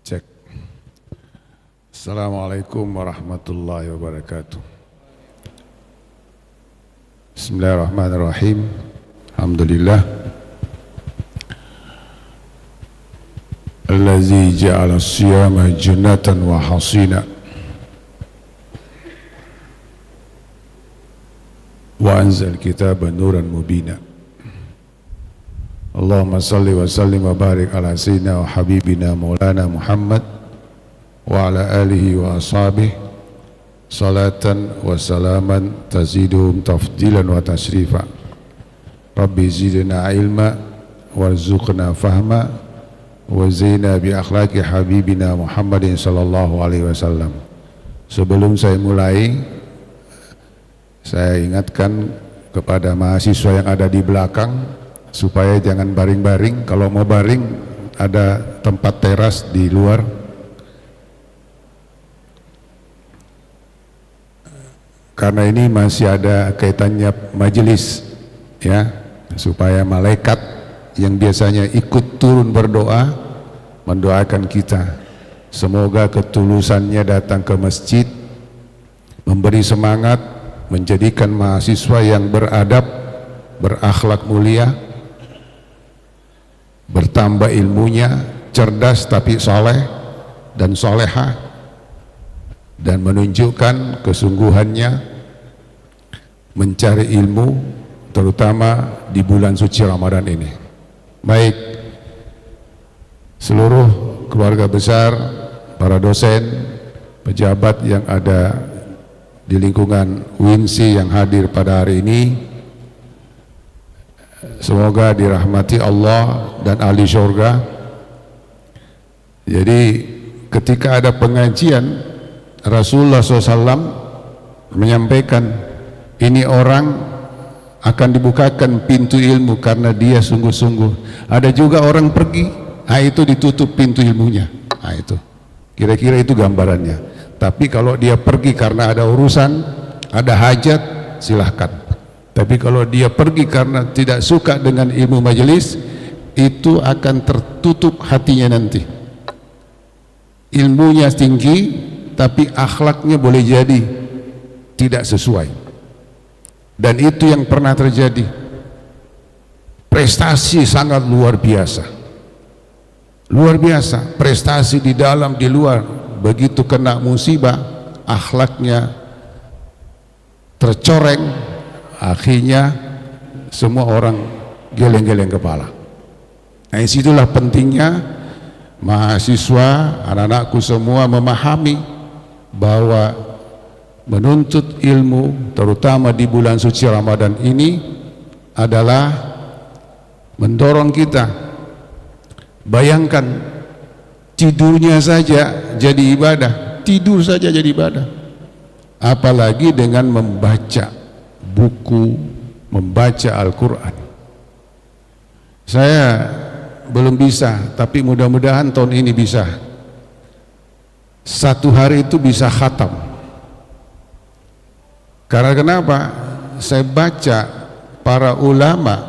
Cek. Assalamualaikum warahmatullahi wabarakatuh. Bismillahirrahmanirrahim. Alhamdulillah. Allazi ja'ala as-siyama jannatan wa hasina wa anzal kitaba nuran mubina. Allahumma salli wa sallim wa barik ala sayyidina wa habibina maulana Muhammad wa ala alihi wa ashabihi salatan wa salaman taziduhum tafdilan wa tasrifa. Rabbi zidna ilma warzuqna fahma wa zina bi akhlaqi habibina Muhammadin sallallahu alaihi wasallam. Sebelum saya mulai, saya ingatkan kepada mahasiswa yang ada di belakang supaya jangan baring-baring. Kalau mau baring, ada tempat teras di luar. Karena ini masih ada kaitannya majelis, ya, supaya malaikat yang biasanya ikut turun berdoa mendoakan kita. Semoga ketulusannya datang ke masjid, memberi semangat, menjadikan mahasiswa yang beradab, berakhlak mulia, bertambah ilmunya, cerdas tapi soleh dan solehah, dan menunjukkan kesungguhannya mencari ilmu, terutama di bulan suci Ramadan ini. Baik, seluruh keluarga besar, para dosen, pejabat yang ada di lingkungan UINSI yang hadir pada hari ini, semoga dirahmati Allah dan ahli syurga. Jadi ketika ada pengajian, Rasulullah SAW menyampaikan, ini orang akan dibukakan pintu ilmu karena dia sungguh-sungguh. Ada juga orang pergi, itu ditutup pintu ilmunya. Itu kira-kira itu gambarannya. Tapi kalau dia pergi karena ada urusan, ada hajat, silahkan. Tapi kalau dia pergi karena tidak suka dengan ilmu majelis, itu akan tertutup hatinya nanti. Ilmunya tinggi, tapi akhlaknya boleh jadi tidak sesuai. Dan itu yang pernah terjadi. Prestasi sangat luar biasa. Luar biasa, prestasi di dalam, di luar. Begitu kena musibah, akhlaknya tercoreng, akhirnya semua orang geleng-geleng kepala. Nah, disitulah pentingnya mahasiswa, anak-anakku semua memahami bahwa menuntut ilmu, terutama di bulan suci Ramadan ini, adalah mendorong kita. Bayangkan, tidurnya saja jadi ibadah, tidur saja jadi ibadah, apalagi dengan membaca buku, membaca Al-Quran. Saya belum bisa, tapi mudah-mudahan tahun ini bisa. Satu hari itu bisa khatam. Karena kenapa? Saya baca para ulama,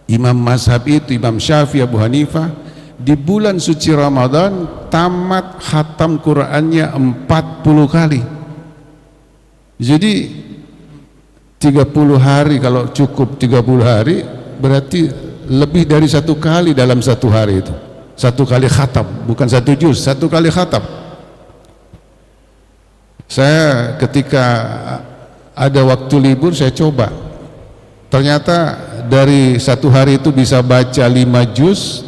imam mazhab itu, Imam Syafi'i, Abu Hanifah, di bulan suci Ramadan tamat khatam Qur'annya 40 kali. Jadi 30 hari, kalau cukup 30 hari berarti lebih dari satu kali dalam satu hari itu. Satu kali khatam, bukan satu juz, satu kali khatam. Saya ketika ada waktu libur saya coba. Ternyata dari satu hari itu bisa baca 5 juz,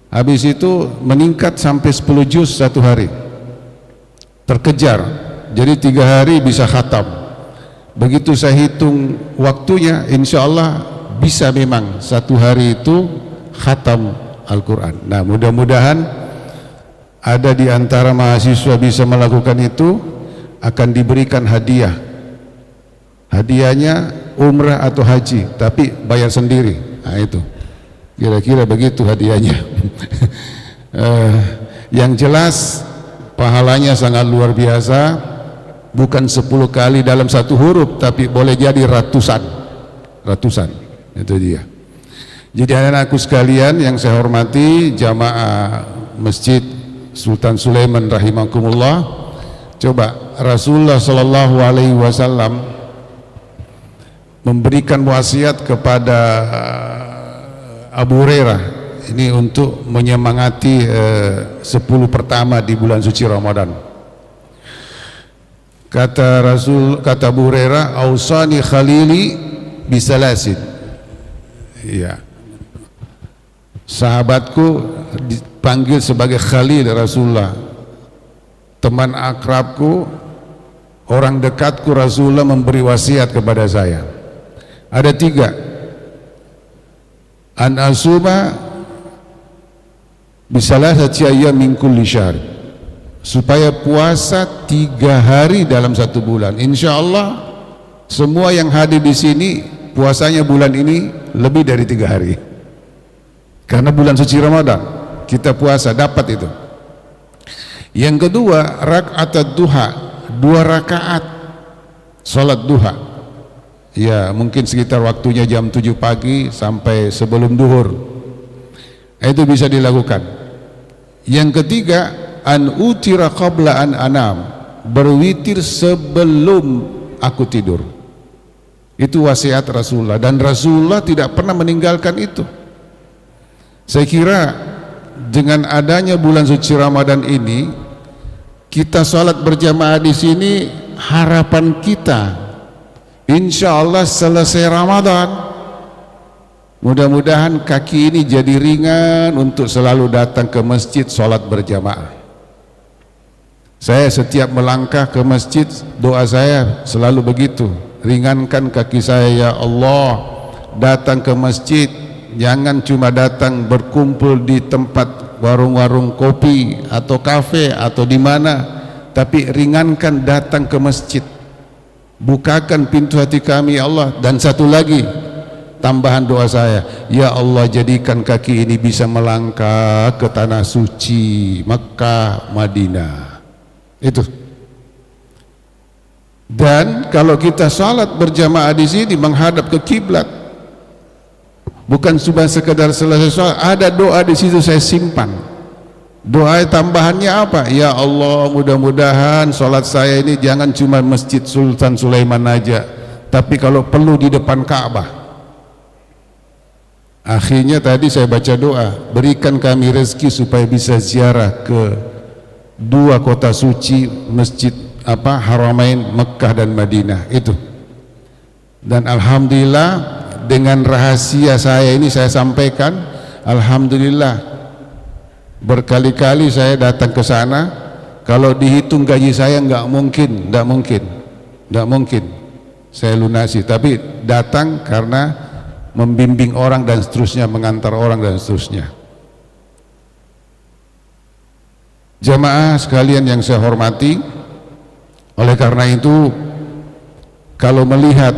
habis itu meningkat sampai 10 juz satu hari. Terkejar, jadi 3 hari bisa khatam. Begitu saya hitung waktunya, insya Allah bisa memang satu hari itu khatam Al-Quran. Nah, mudah-mudahan ada di antara mahasiswa bisa melakukan itu, akan diberikan hadiah. Hadiahnya umrah atau haji, tapi bayar sendiri. Nah, itu kira-kira begitu hadiahnya. Yang jelas pahalanya sangat luar biasa. Bukan 10 kali dalam satu huruf, tapi boleh jadi ratusan. Itu dia. Jadi anak-anakku sekalian yang saya hormati, jamaah masjid Sultan Sulaiman rahimakumullah. Coba Rasulullah sallallahu alaihi wasallam memberikan wasiat kepada Abu Hurairah ini untuk menyemangati 10 pertama di bulan suci Ramadan. Kata Abu Hurairah, "Ausani khalili bisalasin." Ya. Sahabatku dipanggil sebagai Khalil Rasulullah, teman akrabku, orang dekatku. Rasulullah memberi wasiat kepada saya. Ada 3. An asuma bisalasati ayyam min kulli syahr, supaya puasa 3 hari dalam 1 bulan. Insya Allah semua yang hadir di sini puasanya bulan ini lebih dari 3 hari. Karena bulan suci Ramadan kita puasa, dapat itu. Yang kedua, rakaat duha, 2 rakaat salat duha. Ya, mungkin sekitar waktunya jam 7 pagi sampai sebelum duhur. Itu bisa dilakukan. Yang ketiga, an utira qabla an anam, berwitir sebelum aku tidur. Itu wasiat Rasulullah, dan Rasulullah tidak pernah meninggalkan itu. Saya kira dengan adanya bulan suci Ramadan ini, kita sholat berjamaah di sini, harapan kita insya Allah selesai Ramadan, mudah-mudahan kaki ini jadi ringan untuk selalu datang ke masjid sholat berjamaah. Saya setiap melangkah ke masjid, doa saya selalu begitu, ringankan kaki saya ya Allah. Datang ke masjid, jangan cuma datang berkumpul di tempat warung-warung kopi atau kafe atau di mana, tapi ringankan datang ke masjid. Bukakan pintu hati kami ya Allah. Dan satu lagi tambahan doa saya, ya Allah jadikan kaki ini bisa melangkah ke tanah suci Makkah, Madinah. Itu. Dan kalau kita salat berjamaah di sini menghadap ke kiblat, bukan cuma sekedar selesai sholat, ada doa di situ saya simpan. Doa tambahannya apa? Ya Allah, mudah-mudahan sholat saya ini jangan cuma Masjid Sultan Sulaiman aja, tapi kalau perlu di depan Ka'bah. Akhirnya tadi saya baca doa, berikan kami rezeki supaya bisa ziarah ke 2 kota suci, Masjid Haramain Mekah dan Madinah itu. Dan alhamdulillah, dengan rahasia saya ini saya sampaikan, alhamdulillah berkali-kali saya datang ke sana. Kalau dihitung gaji saya nggak mungkin saya lunasi, tapi datang karena membimbing orang dan seterusnya, mengantar orang dan seterusnya. Jamaah sekalian yang saya hormati, oleh karena itu kalau melihat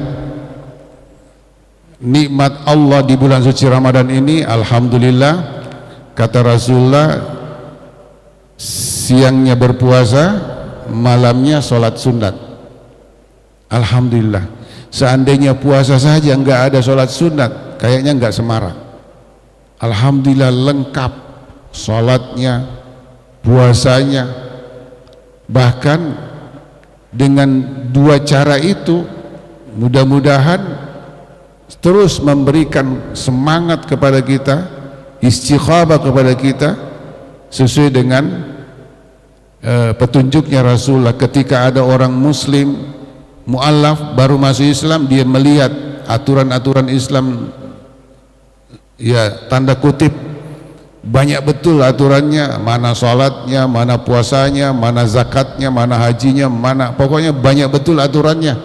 nikmat Allah di bulan suci Ramadan ini, alhamdulillah. Kata Rasulullah, siangnya berpuasa, malamnya sholat sunat. Alhamdulillah. Seandainya puasa saja nggak ada sholat sunat, kayaknya nggak semarak. Alhamdulillah lengkap sholatnya, puasanya. Bahkan dengan 2 cara itu, mudah-mudahan terus memberikan semangat kepada kita, istiqamah kepada kita, sesuai dengan petunjuknya Rasulullah. Ketika ada orang muslim mu'allaf baru masuk Islam, dia melihat aturan-aturan Islam, ya tanda kutip banyak betul aturannya, mana sholatnya, mana puasanya, mana zakatnya, mana hajinya, mana, pokoknya banyak betul aturannya.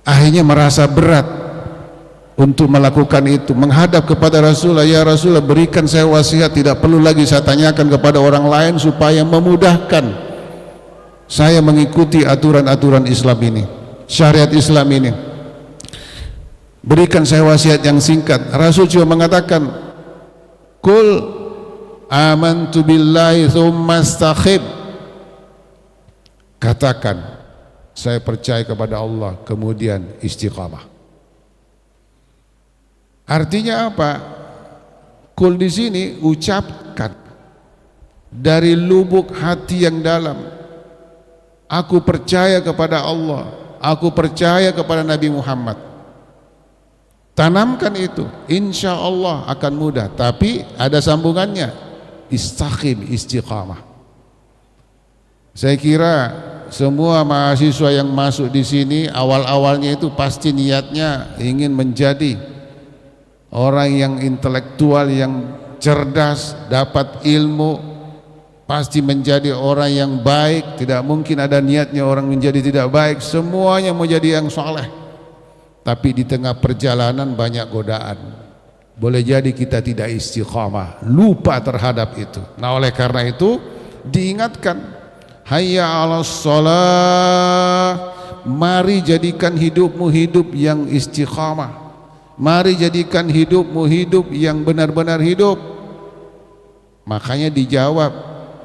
Akhirnya merasa berat untuk melakukan itu, menghadap kepada Rasulullah, ya Rasulullah berikan saya wasiat, tidak perlu lagi saya tanyakan kepada orang lain, supaya memudahkan saya mengikuti aturan-aturan Islam ini, syariat Islam ini. Berikan saya wasiat yang singkat. Rasul cuma mengatakan, Qul amantu billahi tsumma astakhib. Katakan, saya percaya kepada Allah, kemudian istiqamah. Artinya apa? Kul di sini ucapkan, dari lubuk hati yang dalam, aku percaya kepada Allah, aku percaya kepada Nabi Muhammad. Tanamkan itu, insya Allah akan mudah. Tapi ada sambungannya, istaqim, istiqamah. Saya kira semua mahasiswa yang masuk di sini awal-awalnya itu pasti niatnya ingin menjadi orang yang intelektual, yang cerdas, dapat ilmu, pasti menjadi orang yang baik. Tidak mungkin ada niatnya orang menjadi tidak baik, semuanya mau jadi yang soleh. Tapi di tengah perjalanan banyak godaan, boleh jadi kita tidak istiqamah, lupa terhadap itu. Nah oleh karena itu diingatkan, hayya 'alas shalah, mari jadikan hidupmu hidup yang istiqamah, mari jadikan hidupmu hidup yang benar-benar hidup. Makanya dijawab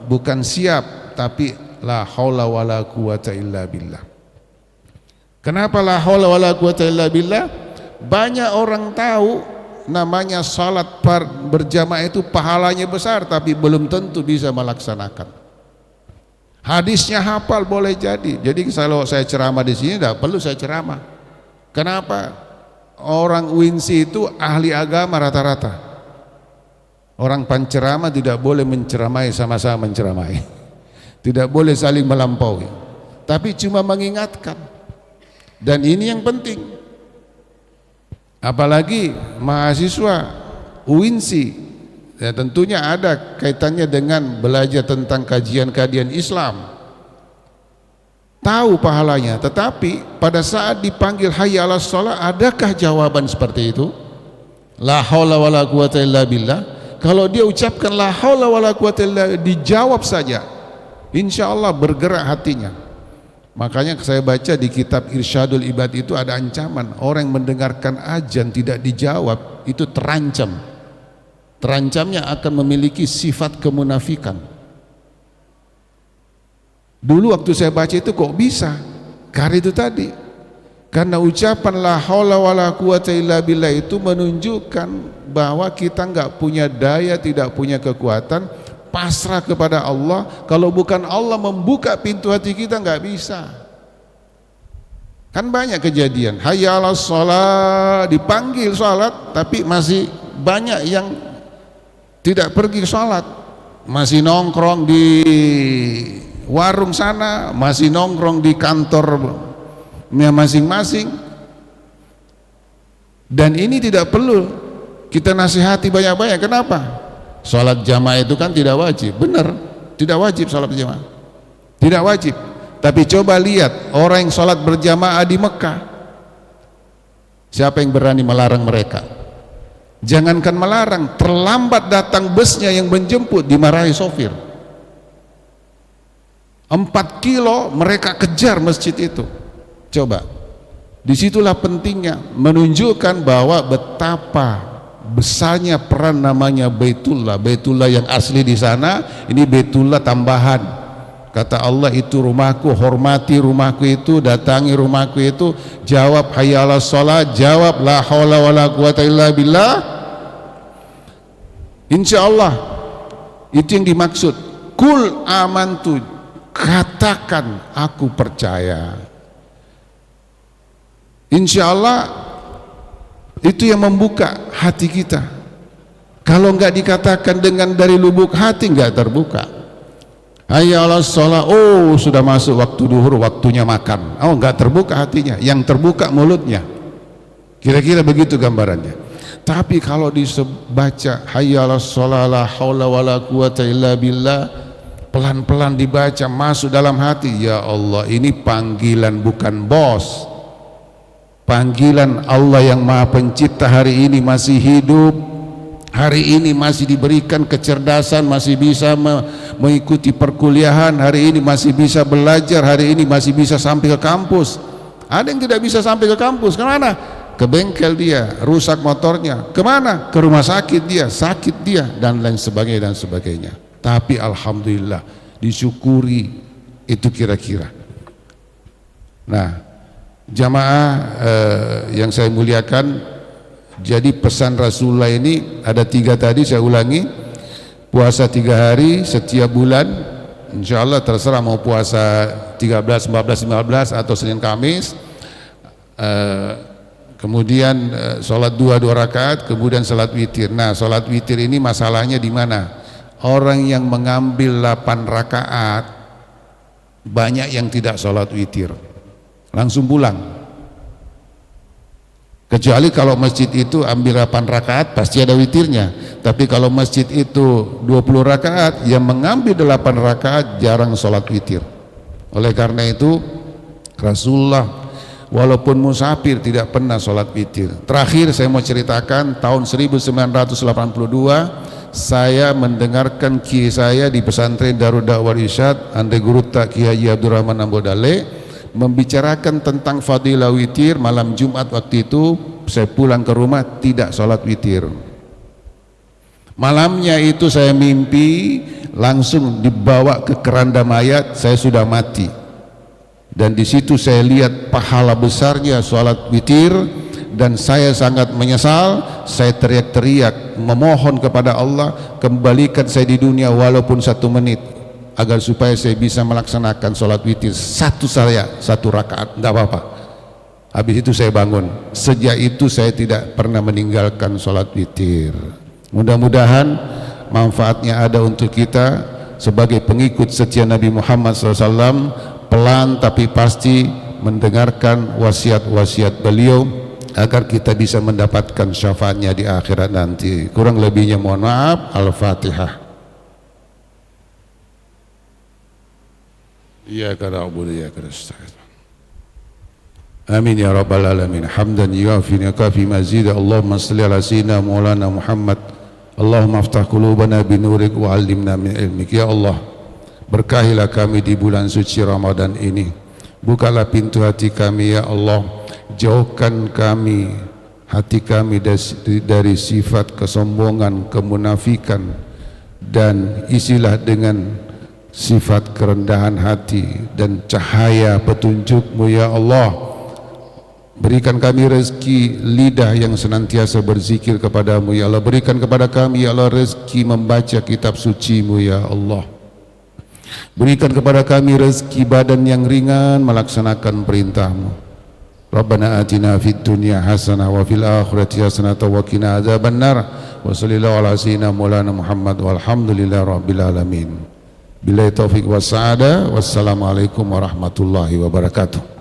bukan siap, tapi la haula wala quwata illa billah. Kenapa la haula wala quwata illa billah? Banyak orang tahu namanya salat berjamaah itu pahalanya besar, tapi belum tentu bisa melaksanakan. Hadisnya hafal boleh jadi. Jadi kalau saya ceramah di sini tidak perlu saya ceramah. Kenapa? Orang Winsi itu ahli agama rata-rata. Orang penceramah tidak boleh menceramai sama-sama menceramai. Tidak boleh saling melampaui. Tapi cuma mengingatkan. Dan ini yang penting. Apalagi mahasiswa Winsi, ya tentunya ada kaitannya dengan belajar tentang kajian-kajian Islam, tahu pahalanya. Tetapi pada saat dipanggil hayya 'alas shalah, adakah jawaban seperti itu? La haula wala quwata illa billah. Kalau dia ucapkan la haula wala quwata illa billah, dijawab saja, insya Allah bergerak hatinya. Makanya saya baca di kitab Irsyadul Ibad itu ada ancaman, orang yang mendengarkan azan tidak dijawab itu terancam. Terancamnya akan memiliki sifat kemunafikan. Dulu waktu saya baca itu kok bisa? Karena itu tadi, karena ucapan la haula wala quwata illa billah itu menunjukkan bahwa kita enggak punya daya, tidak punya kekuatan, pasrah kepada Allah. Kalau bukan Allah membuka pintu hati kita enggak bisa. Kan banyak kejadian, hayya 'alas shalah, dipanggil salat tapi masih banyak yang tidak pergi sholat, masih nongkrong di warung sana, masih nongkrong di kantornya masing-masing. Dan ini tidak perlu kita nasihati banyak-banyak. Kenapa? Sholat jamaah itu kan tidak wajib. Benar, tidak wajib sholat jamaah, tidak wajib. Tapi coba lihat orang yang sholat berjamaah di Mekah, siapa yang berani melarang mereka? Jangankan melarang, terlambat datang busnya yang menjemput dimarahi sopir. 4 kilo mereka kejar masjid itu. Coba, disitulah pentingnya menunjukkan bahwa betapa besarnya peran namanya Baitullah. Baitullah yang asli di sana, ini Baitullah tambahan. Kata Allah, itu rumahku, hormati rumahku itu, datangi rumahku itu, jawab hayya 'alas shalah, jawab la haula wala quwata illa billah. Insya Allah itu yang dimaksud. Kul amantu, katakan aku percaya. Insya Allah itu yang membuka hati kita. Kalau enggak dikatakan dengan dari lubuk hati, enggak terbuka. Hayya 'alas shalah, oh sudah masuk waktu duhur, waktunya makan. Oh enggak terbuka hatinya, yang terbuka mulutnya. Kira-kira begitu gambarannya. Tapi kalau dibaca hayya 'alas shalah la haula wala quwata illa billah, pelan-pelan dibaca masuk dalam hati, ya Allah, ini panggilan bukan bos. Panggilan Allah yang Maha Pencipta hari ini masih hidup. Hari ini masih diberikan kecerdasan, masih bisa mengikuti perkuliahan, hari ini masih bisa belajar, hari ini masih bisa sampai ke kampus. Ada yang tidak bisa sampai ke kampus, kemana? Ke bengkel dia, rusak motornya. Kemana? Ke rumah sakit dia, sakit dia, dan lain sebagainya dan sebagainya. Tapi alhamdulillah, disyukuri itu kira-kira. Nah, jamaah yang saya muliakan, jadi pesan Rasulullah ini ada 3 tadi, saya ulangi. puasa 3 hari setiap bulan, insya Allah terserah mau puasa 13, 14, 15 atau Senin Kamis. Kemudian sholat 2 rakaat, kemudian sholat witir. Nah, sholat witir ini masalahnya di mana? Orang yang mengambil 8 rakaat banyak yang tidak sholat witir, langsung pulang. Kecuali kalau masjid itu ambil 8 rakaat pasti ada witirnya. Tapi kalau masjid itu 20 rakaat, yang mengambil 8 rakaat jarang sholat witir. Oleh karena itu Rasulullah walaupun musafir tidak pernah sholat witir. Terakhir saya mau ceritakan, tahun 1982 saya mendengarkan kiai saya di pesantren Darud Da'wah Irsyad, Ande Guru Kiai Abdurrahman Ambodale, membicarakan tentang fadilah witir. Malam Jumat waktu itu saya pulang ke rumah tidak sholat witir. Malamnya itu saya mimpi langsung dibawa ke keranda mayat, saya sudah mati. Dan di situ saya lihat pahala besarnya sholat witir, dan saya sangat menyesal. Saya teriak-teriak memohon kepada Allah, kembalikan saya di dunia walaupun 1 menit, agar supaya saya bisa melaksanakan sholat witir satu rakaat, tidak apa-apa. Habis itu saya bangun. Sejak itu saya tidak pernah meninggalkan sholat witir. Mudah-mudahan manfaatnya ada untuk kita sebagai pengikut setia Nabi Muhammad SAW, pelan tapi pasti mendengarkan wasiat-wasiat beliau agar kita bisa mendapatkan syafaatnya di akhirat nanti. Kurang lebihnya mohon maaf. Al-Fatihah. Iyyaka na'budu wa iyyaka nasta'in. Amin ya rabbal alamin. Hamdan yuafi kafi mazid. Allahumma shalli ala sayyidina maulana Muhammad. Allahumma aftah qulubana binurik wa 'allimna min ilmik. Ya Allah, berkahilah kami di bulan suci Ramadan ini. Bukalah pintu hati kami ya Allah. Jauhkan kami, hati kami dari sifat kesombongan, kemunafikan, dan isilah dengan sifat kerendahan hati dan cahaya petunjuk-Mu ya Allah. Berikan kami rezeki lidah yang senantiasa berzikir kepadamu ya Allah. Berikan kepada kami ya Allah rezeki membaca kitab suci-Mu ya Allah. Berikan kepada kami rezeki badan yang ringan melaksanakan perintah-Mu. Rabbana atina fid dunya hasanah wa fil akhirati hasanah wa qina adzabannar. Wa sallallahu ala sayyidina maulana Muhammad walhamdulillahi rabbil alamin. Billahi taufiq was sa'ada. Wassalamualaikum warahmatullahi wabarakatuh.